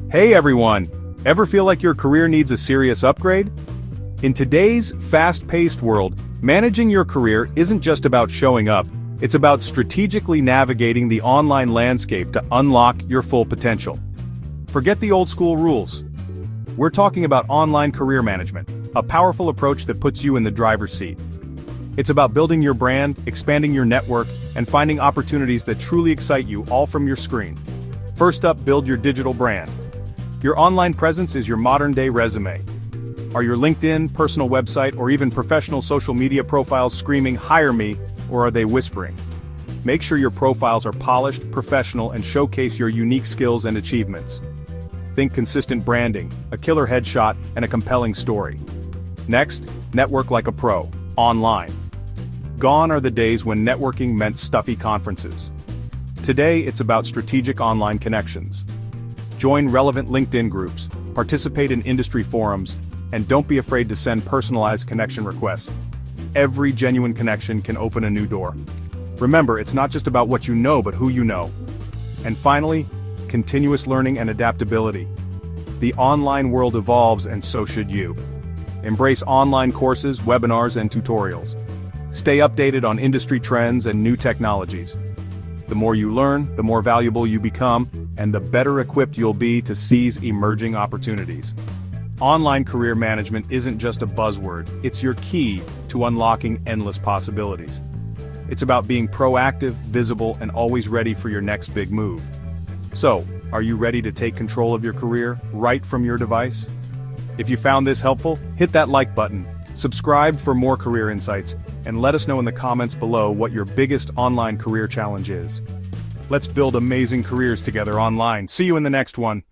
Hey everyone! Ever feel like your career needs a serious upgrade? In today's fast-paced world, managing your career isn't just about showing up, it's about strategically navigating the online landscape to unlock your full potential. Forget the old-school rules. We're talking about online career management, a powerful approach that puts you in the driver's seat. It's about building your brand, expanding your network, and finding opportunities that truly excite you, all from your screen. First up, build your digital brand. Your online presence is your modern-day resume. Are your LinkedIn, personal website, or even professional social media profiles screaming, "Hire me," or are they whispering? Make sure your profiles are polished, professional, and showcase your unique skills and achievements. Think consistent branding, a killer headshot, and a compelling story. Next, network like a pro, online. Gone are the days when networking meant stuffy conferences. Today, it's about strategic online connections. Join relevant LinkedIn groups, participate in industry forums, and don't be afraid to send personalized connection requests. Every genuine connection can open a new door. Remember, it's not just about what you know, but who you know. And finally, continuous learning and adaptability. The online world evolves, and so should you. Embrace online courses, webinars, and tutorials. Stay updated on industry trends and new technologies. The more you learn, the more valuable you become, and the better equipped you'll be to seize emerging opportunities. Online career management isn't just a buzzword, it's your key to unlocking endless possibilities. It's about being proactive, visible, and always ready for your next big move. So, are you ready to take control of your career, right from your device? If you found this helpful, hit that like button, subscribe for more career insights, and let us know in the comments below what your biggest online career challenge is. Let's build amazing careers together online. See you in the next one.